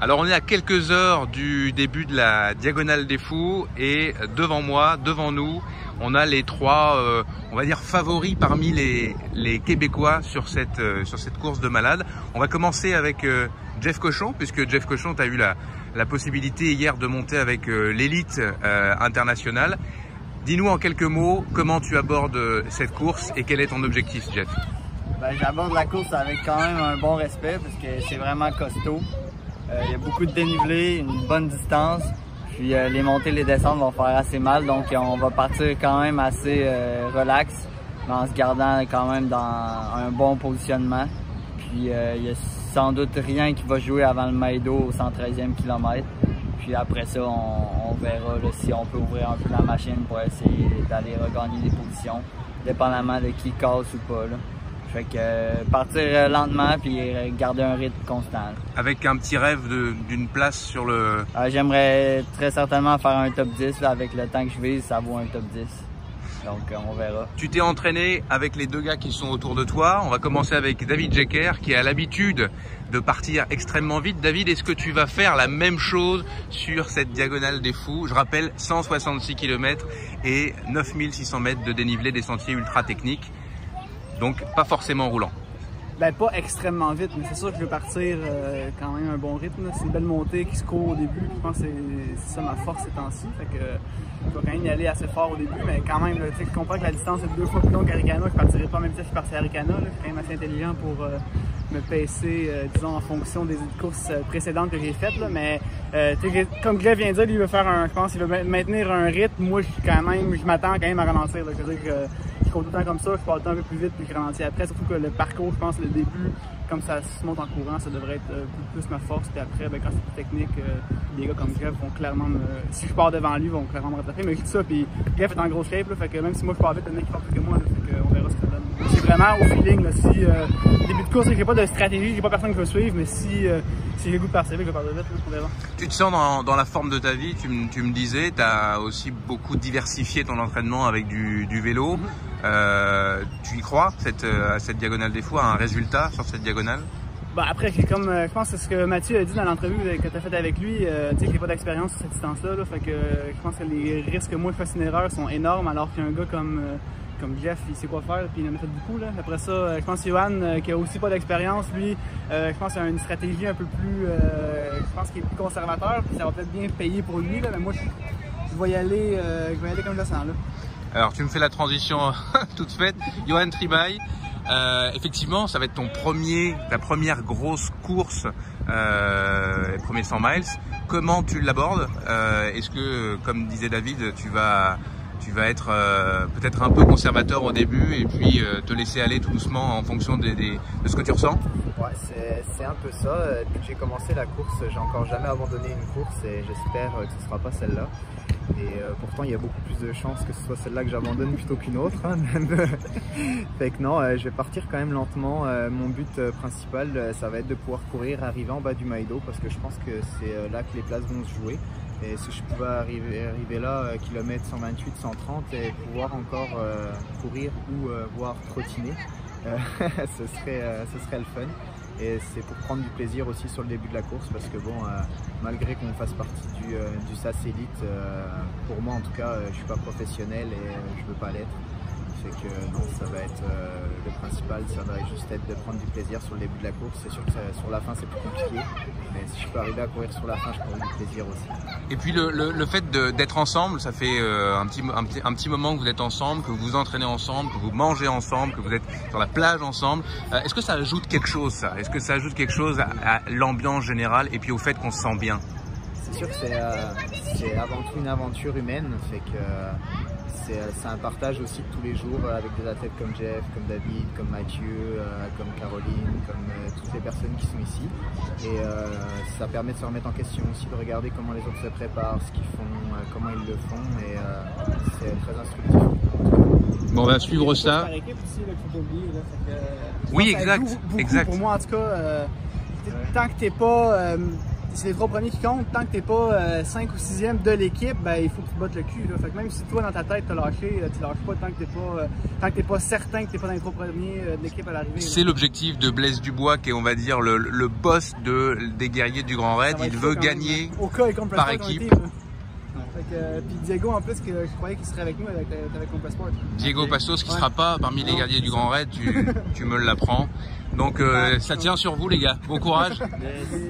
Alors on est à quelques heures du début de la Diagonale des Fous et devant moi, devant nous, on a les trois, on va dire, favoris parmi les Québécois sur cette course de malade. On va commencer avec Jeff Cochon, puisque Jeff Cochon, tu as eu la possibilité hier de monter avec l'élite internationale. Dis-nous en quelques mots comment tu abordes cette course et quel est ton objectif, Jeff? J'aborde la course avec quand même un bon respect parce que c'est vraiment costaud. Il y a beaucoup de dénivelé, une bonne distance. Puis les montées, les descentes vont faire assez mal. Donc on va partir quand même assez relax, mais en se gardant quand même dans un bon positionnement. Puis il y a sans doute rien qui va jouer avant le Maïdo au 113e kilomètre. Puis après ça, on verra là, si on peut ouvrir un peu la machine pour essayer d'aller regagner des positions, dépendamment de qui casse ou pas, là. Fait que partir lentement puis garder un rythme constant. Avec un petit rêve d'une place sur le... J'aimerais très certainement faire un top 10. Là, avec le temps que je vise, ça vaut un top 10. Donc on verra. Tu t'es entraîné avec les deux gars qui sont autour de toi. On va commencer avec David Jecker qui a l'habitude de partir extrêmement vite. David, est-ce que tu vas faire la même chose sur cette Diagonale des Fous? Je rappelle, 166 km et 9600 mètres de dénivelé, des sentiers ultra techniques. Donc pas forcément roulant. Pas extrêmement vite, mais c'est sûr que je veux partir quand même un bon rythme. C'est une belle montée qui se court au début. Je pense que c'est ça ma force ces temps-ci. Fait que je vais quand même y aller assez fort au début, mais quand même, je comprends que la distance est 2 fois plus longue qu'Aricana. Je partirai pas même si je suis parti à Aricana. Je suis quand même assez intelligent pour me pacer, disons, en fonction des courses précédentes que j'ai faites. Là. Mais comme Greg vient de dire, lui, il veut faire je pense qu'il veut maintenir un rythme. Moi, je m'attends quand même à ralentir. Là. Je veux dire que je cours tout le temps comme ça, je pars le temps un peu plus vite puis je ralentis après. Surtout que le parcours, je pense, le début, comme ça se monte en courant, ça devrait être plus ma force. Puis après, quand c'est plus technique, des gars comme Greg vont clairement si je pars devant lui, vont clairement me rattraper. Mais je dis ça, puis Greg est en grosse shape, là, fait que même si moi je pars vite, le mec qui part plus que moi, là, fait que on verra ce que ça donne. C'est vraiment au feeling, là, si début de course, j'ai pas de stratégie, j'ai pas personne qui veut suivre, mais si j'ai le goût de partir vite, je vais partir vite, là, on verra. Tu te sens dans la forme de ta vie, tu me disais, tu as aussi beaucoup diversifié ton entraînement avec du vélo. Tu y crois à cette Diagonale des Fous, à un résultat sur cette diagonale? Après, je pense que c'est ce que Mathieu a dit dans l'entrevue que tu as faite avec lui, tu sais que j'ai pas d'expérience sur cette distance-là, là, fait que je pense que les risques que moi je fasse une erreur sont énormes, alors qu'un gars comme Jeff, il sait quoi faire, puis il en a fait beaucoup. Là. Après ça, je pense que Johan, qui a aussi pas d'expérience, lui, je pense qu'il a une stratégie un peu plus, je pense qu'il est plus conservateur, puis ça va peut-être bien payer pour lui, là, mais moi, je vais y aller comme je le sens. Là. Alors, tu me fais la transition toute faite. Johan Tribaille, effectivement, ça va être ta première grosse course, les premiers 100 miles. Comment tu l'abordes? Est-ce que, comme disait David, tu vas être peut-être un peu conservateur au début et puis te laisser aller tout doucement en fonction de ce que tu ressens? Ouais, c'est un peu ça. Depuis que j'ai commencé la course, j'ai encore jamais abandonné une course et j'espère que ce sera pas celle-là. Et pourtant, il y a beaucoup plus de chances que ce soit celle-là que j'abandonne plutôt qu'une autre. Hein. Fait que non, je vais partir quand même lentement. Mon but principal, ça va être de pouvoir courir, arriver en bas du Maïdo parce que je pense que c'est là que les places vont se jouer. Et si je pouvais arriver là, kilomètre 128, 130 et pouvoir encore courir ou voire trottiner, ce serait le fun. Et c'est pour prendre du plaisir aussi sur le début de la course parce que bon, malgré qu'on fasse partie du SAS Elite, pour moi en tout cas, je suis pas professionnel et je veux pas l'être. Fait que non, ça va être le principal, ça va juste être de prendre du plaisir sur le début de la course. C'est sûr que sur la fin c'est plus compliqué, mais si je peux arriver à courir sur la fin, je prends du plaisir aussi. Et puis le fait d'être ensemble, ça fait un petit moment que vous êtes ensemble, que vous vous entraînez ensemble, que vous mangez ensemble, que vous êtes sur la plage ensemble. Est-ce que ça ajoute quelque chose, ça? Est-ce que ça ajoute quelque chose à l'ambiance générale et puis au fait qu'on se sent bien? C'est sûr que c'est avant tout une aventure humaine, fait que c'est un partage aussi de tous les jours avec des athlètes comme Jeff, comme David, comme Mathieu, comme Caroline, comme toutes les personnes qui sont ici. Et ça permet de se remettre en question aussi, de regarder comment les autres se préparent, ce qu'ils font, comment ils le font. Et c'est très instructif. Bon, on va suivre ça. Par équipe aussi, là, qu'il faut pas oublier, là, fait que, oui, exact. Beaucoup, pour moi, en tout cas, tant que t'es pas c'est les 3 premiers qui comptent. Tant que t'es pas 5 ou 6e de l'équipe, ben, il faut que tu te battes le cul. Là. Fait que même si toi, dans ta tête, t'as lâché, tu lâches pas tant que t'es pas certain que t'es pas dans les 3 premiers de l'équipe à l'arrivée. C'est l'objectif de Blaise Dubois, qui est, on va dire, le boss des guerriers du Grand Raid. Il veut gagner par équipe. Puis Diego, en plus, que je croyais qu'il serait avec nous avec Compass Sport. Diego Passos, qui ne sera pas parmi les guerriers du Grand Raid, tu me l'apprends. Donc ça tient sur vous, les gars. Bon courage. Merci.